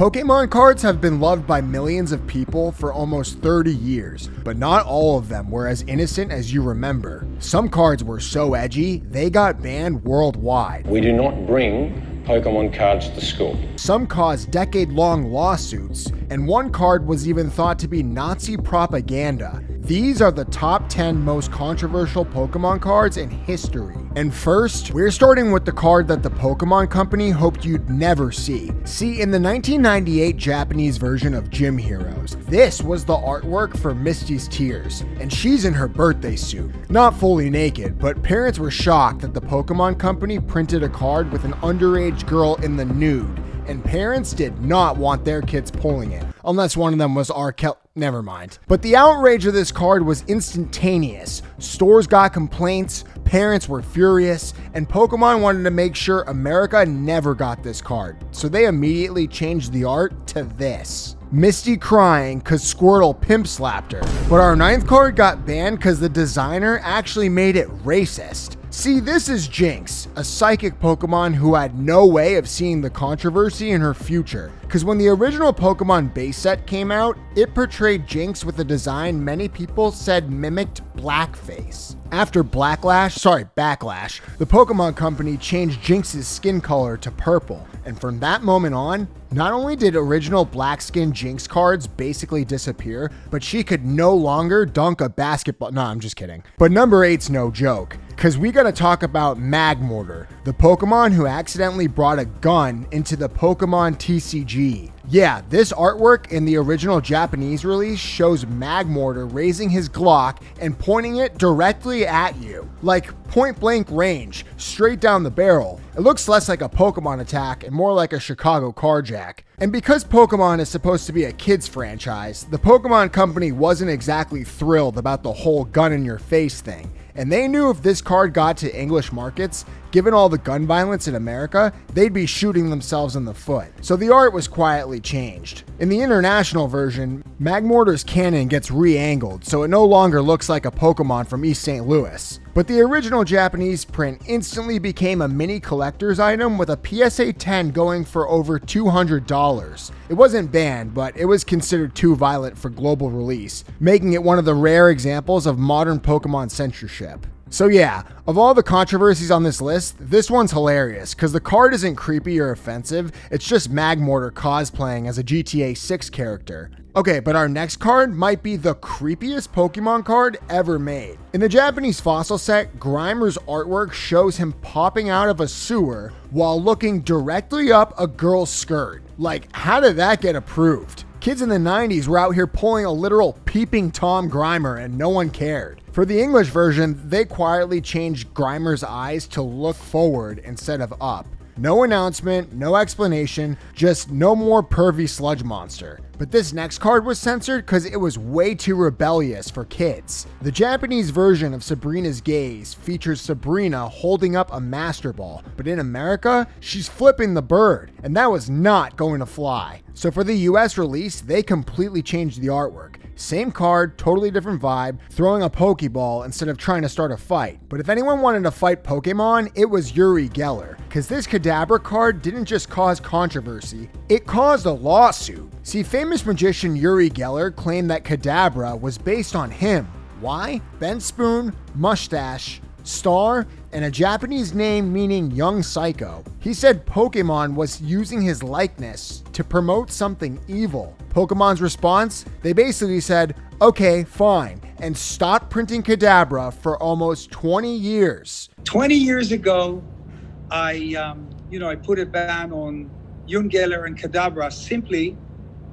Pokemon cards have been loved by millions of people for almost 30 years, but not all of them were as innocent as you remember. Some cards were so edgy, they got banned worldwide. We do not bring Pokemon cards to school. Some caused decade-long lawsuits, and one card was even thought to be Nazi propaganda. These are the top 10 most controversial Pokemon cards in history. And first, we're starting with the card that the Pokemon Company hoped you'd never see. See, in the 1998 Japanese version of Gym Heroes, this was the artwork for Misty's Tears, and she's in her birthday suit. Not fully naked, but parents were shocked that the Pokemon Company printed a card with an underage girl in the nude, and parents did not want their kids pulling it, unless one of them was never mind. But the outrage of this card was instantaneous. Stores got complaints, parents were furious, and Pokemon wanted to make sure America never got this card, so they immediately changed the art to this. Misty crying cause Squirtle pimp slapped her. But our 9th card got banned cause the designer actually made it racist. See, this is Jynx, a psychic Pokemon who had no way of seeing the controversy in her future. Cause when the original Pokemon base set came out, it portrayed Jynx with a design many people said mimicked blackface. After backlash, the Pokemon Company changed Jynx's skin color to purple, and from that moment on, not only did original black skin Jynx cards basically disappear, but she could no longer dunk a basketball. No, I'm just kidding. But number 8's no joke, cause we gotta talk about Magmortar, the Pokemon who accidentally brought a gun into the Pokemon TCG. Yeah, this artwork in the original Japanese release shows Magmortar raising his Glock and pointing it directly at you. Like point blank range, straight down the barrel. It looks less like a Pokemon attack and more like a Chicago carjack. And because Pokemon is supposed to be a kids franchise, the Pokemon Company wasn't exactly thrilled about the whole gun in your face thing. And they knew if this card got to English markets, given all the gun violence in America, they'd be shooting themselves in the foot. So the art was quietly changed. In the international version, Magmortar's cannon gets re-angled, so it no longer looks like a Pokemon from East St. Louis. But the original Japanese print instantly became a mini collector's item with a PSA 10 going for over $200. It wasn't banned, but it was considered too violent for global release, making it one of the rare examples of modern Pokemon censorship. So yeah, of all the controversies on this list, this one's hilarious because the card isn't creepy or offensive, it's just Magmortar cosplaying as a GTA 6 character. Okay, but our next card might be the creepiest Pokemon card ever made. In the Japanese fossil set, Grimer's artwork shows him popping out of a sewer while looking directly up a girl's skirt. Like, how did that get approved? Kids in the 90s were out here pulling a literal peeping Tom Grimer and no one cared. For the English version, they quietly changed Grimer's eyes to look forward instead of up. No announcement, no explanation, just no more pervy sludge monster. But this next card was censored because it was way too rebellious for kids. The Japanese version of Sabrina's Gaze features Sabrina holding up a Master Ball, but in America, she's flipping the bird, and that was not going to fly. So for the US release, they completely changed the artwork. Same card, totally different vibe, throwing a Pokeball instead of trying to start a fight. But if anyone wanted to fight Pokemon, it was Uri Geller, because this Kadabra card didn't just cause controversy, it caused a lawsuit. See, famous magician Uri Geller claimed that Kadabra was based on him. Why? Bent spoon, mustache, star, and a Japanese name meaning young psycho. He said Pokemon was using his likeness to promote something evil. Pokemon's response? They basically said, okay, fine, and stopped printing Kadabra for almost 20 years. 20 years ago, I put a ban on Uri Geller and Kadabra simply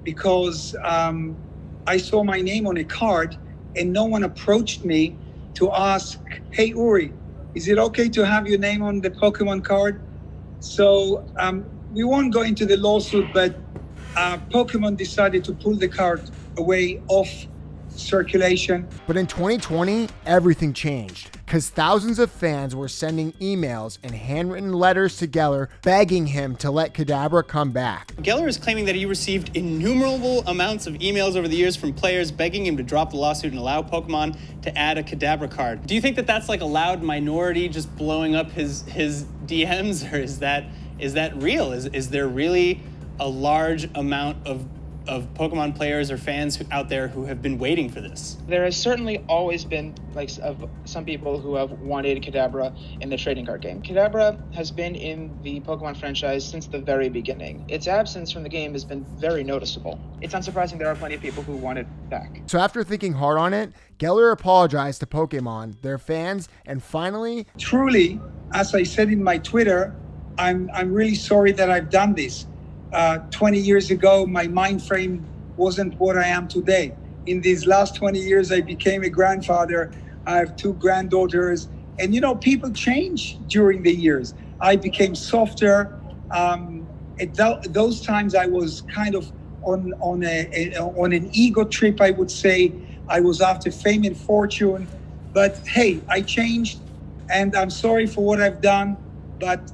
because I saw my name on a card and no one approached me to ask, hey Uri, is it okay to have your name on the Pokemon card? So we won't go into the lawsuit, but Pokemon decided to pull the card away off circulation. But in 2020, everything changed because thousands of fans were sending emails and handwritten letters to Geller begging him to let Kadabra come back. Geller is claiming that he received innumerable amounts of emails over the years from players begging him to drop the lawsuit and allow Pokemon to add a Kadabra card. Do you think that that's like a loud minority just blowing up his DMs, or is that real? Is there really a large amount of Pokemon players or fans out there who have been waiting for this? There has certainly always been some people who have wanted Kadabra in the trading card game. Kadabra has been in the Pokemon franchise since the very beginning. Its absence from the game has been very noticeable. It's unsurprising there are plenty of people who want it back. So after thinking hard on it, Geller apologized to Pokemon, their fans, and finally... Truly, as I said in my Twitter, I'm really sorry that I've done this. 20 years ago, my mind frame wasn't what I am today. In these last 20 years, I became a grandfather. I have 2 granddaughters. And, people change during the years. I became softer. At those times, I was kind of on an ego trip, I would say. I was after fame and fortune. But, hey, I changed. And I'm sorry for what I've done. But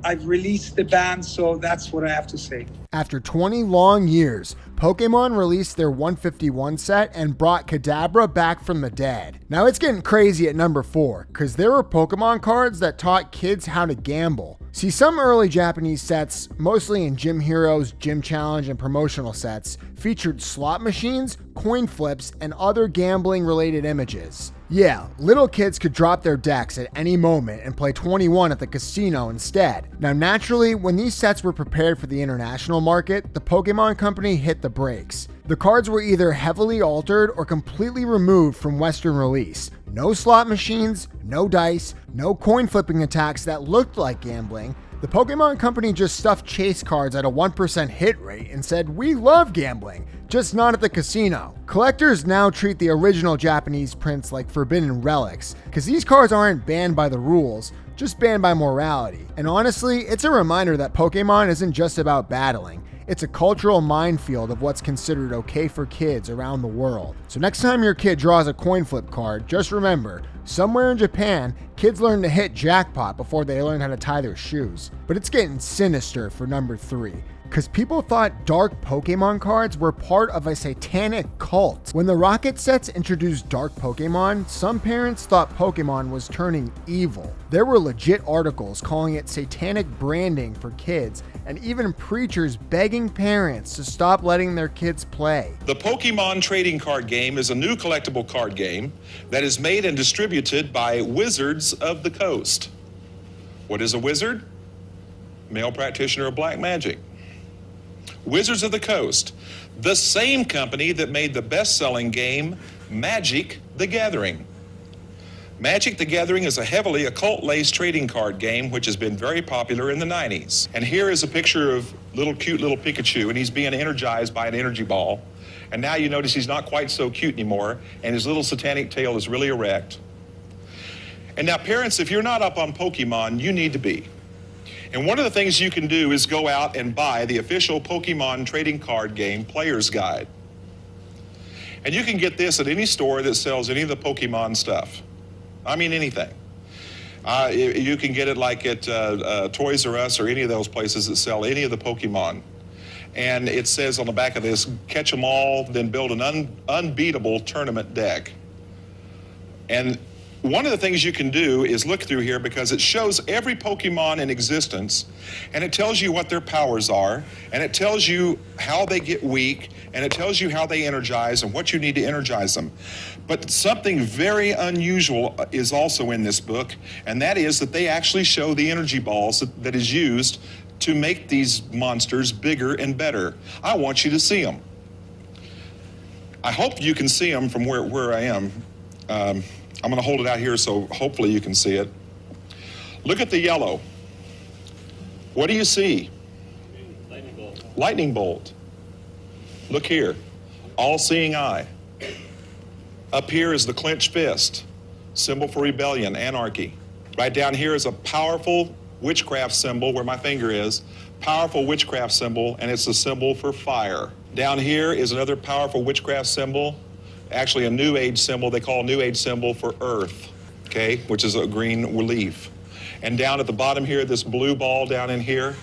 I've released the ban, so that's what I have to say. After 20 long years, Pokemon released their 151 set and brought Kadabra back from the dead. Now it's getting crazy at number 4, because there were Pokemon cards that taught kids how to gamble. See, some early Japanese sets, mostly in Gym Heroes, Gym Challenge, and promotional sets, featured slot machines, coin flips, and other gambling-related images. Yeah, little kids could drop their decks at any moment and play 21 at the casino instead. Now naturally, when these sets were prepared for the international market, the Pokémon Company hit the brakes. The cards were either heavily altered or completely removed from Western release. No slot machines, no dice, no coin flipping attacks that looked like gambling. The Pokémon Company just stuffed chase cards at a 1% hit rate and said, "We love gambling, just not at the casino." Collectors now treat the original Japanese prints like forbidden relics, because these cards aren't banned by the rules, just banned by morality. And honestly, it's a reminder that Pokemon isn't just about battling. It's a cultural minefield of what's considered okay for kids around the world. So next time your kid draws a coin flip card, just remember, somewhere in Japan, kids learn to hit jackpot before they learn how to tie their shoes. But it's getting sinister for number 3. Because people thought dark Pokemon cards were part of a satanic cult. When the Rocket sets introduced dark Pokemon, some parents thought Pokemon was turning evil. There were legit articles calling it satanic branding for kids, and even preachers begging parents to stop letting their kids play. The Pokemon trading card game is a new collectible card game that is made and distributed by Wizards of the Coast. What is a wizard? Male practitioner of black magic. Wizards of the Coast, the same company that made the best-selling game Magic the Gathering. Magic the Gathering is a heavily occult-laced trading card game which has been very popular in the 90s. And here is a picture of cute little Pikachu, and he's being energized by an energy ball. And now you notice he's not quite so cute anymore, and his little satanic tail is really erect. And now parents, if you're not up on Pokemon, you need to be. And one of the things you can do is go out and buy the official Pokemon trading card game Player's Guide. And you can get this at any store that sells any of the Pokemon stuff. I mean anything. You can get it like at Toys R Us or any of those places that sell any of the Pokemon. And it says on the back of this, catch them all, then build an unbeatable tournament deck. And one of the things you can do is look through here because it shows every Pokemon in existence, and it tells you what their powers are, and it tells you how they get weak, and it tells you how they energize and what you need to energize them. But something very unusual is also in this book, and that is that they actually show the energy balls that is used to make these monsters bigger and better. I want you to see them. I hope you can see them from where I am. I'm going to hold it out here so hopefully you can see it. Look at the yellow. What do you see? Lightning bolt. Lightning bolt. Look here. All-seeing eye. Up here is the clenched fist, symbol for rebellion, anarchy. Right down here is a powerful witchcraft symbol where my finger is. Powerful witchcraft symbol, and it's a symbol for fire. Down here is another powerful witchcraft symbol. Actually a New Age symbol, they call a New Age symbol for Earth, okay, which is a green leaf. And down at the bottom here, this blue ball down in here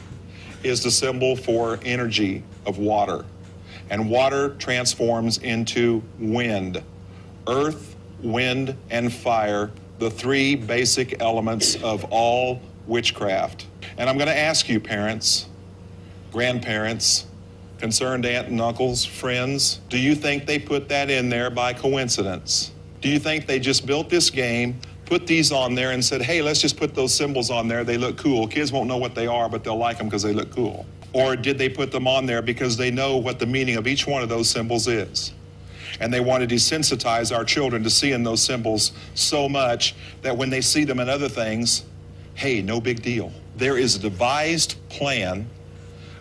is the symbol for energy of water. And water transforms into wind. Earth, wind, and fire, the 3 basic elements of all witchcraft. And I'm going to ask you, parents, grandparents, concerned aunt and uncles, friends? Do you think they put that in there by coincidence? Do you think they just built this game, put these on there and said, hey, let's just put those symbols on there, they look cool. Kids won't know what they are, but they'll like them because they look cool. Or did they put them on there because they know what the meaning of each one of those symbols is? And they want to desensitize our children to seeing those symbols so much that when they see them in other things, hey, no big deal. There is a devised plan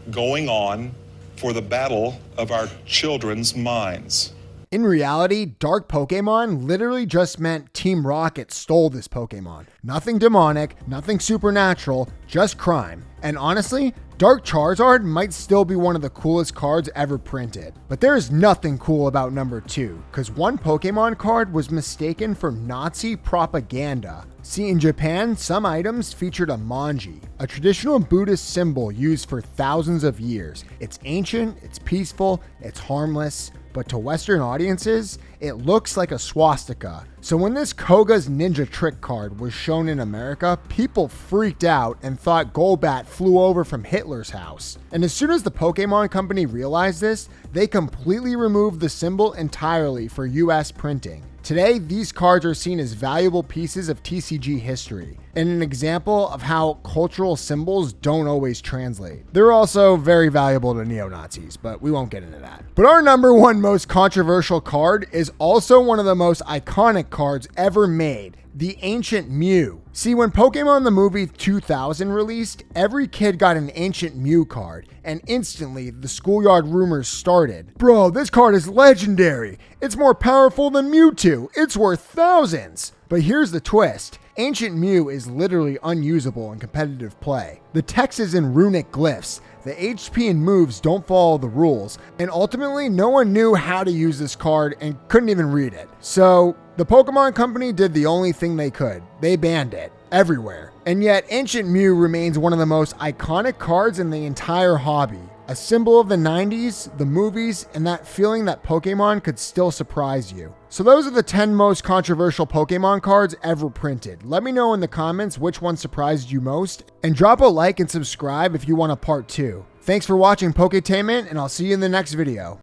going on for the battle of our children's minds. In reality, Dark Pokemon literally just meant Team Rocket stole this Pokemon. Nothing demonic, nothing supernatural, just crime. And honestly, Dark Charizard might still be one of the coolest cards ever printed. But there is nothing cool about number 2, because one Pokemon card was mistaken for Nazi propaganda. See, in Japan, some items featured a manji, a traditional Buddhist symbol used for thousands of years. It's ancient, it's peaceful, it's harmless, but to Western audiences, it looks like a swastika. So when this Koga's Ninja Trick card was shown in America, people freaked out and thought Golbat flew over from Hitler's house. And as soon as the Pokémon Company realized this, they completely removed the symbol entirely for US printing. Today, these cards are seen as valuable pieces of TCG history, and an example of how cultural symbols don't always translate. They're also very valuable to neo-Nazis, but we won't get into that. But our number 1 most controversial card is also one of the most iconic cards ever made, the Ancient Mew. See, when Pokemon the movie 2000 released, every kid got an Ancient Mew card, and instantly the schoolyard rumors started. Bro, this card is legendary. It's more powerful than Mewtwo. It's worth thousands. But here's the twist. Ancient Mew is literally unusable in competitive play. The text is in runic glyphs. The HP and moves don't follow the rules, and ultimately no one knew how to use this card and couldn't even read it. So the Pokemon Company did the only thing they could. They banned it everywhere. And yet Ancient Mew remains one of the most iconic cards in the entire hobby. A symbol of the 90s, the movies, and that feeling that Pokemon could still surprise you. So those are the 10 most controversial Pokemon cards ever printed. Let me know in the comments which one surprised you most, and drop a like and subscribe if you want a part 2. Thanks for watching Poketainment, and I'll see you in the next video.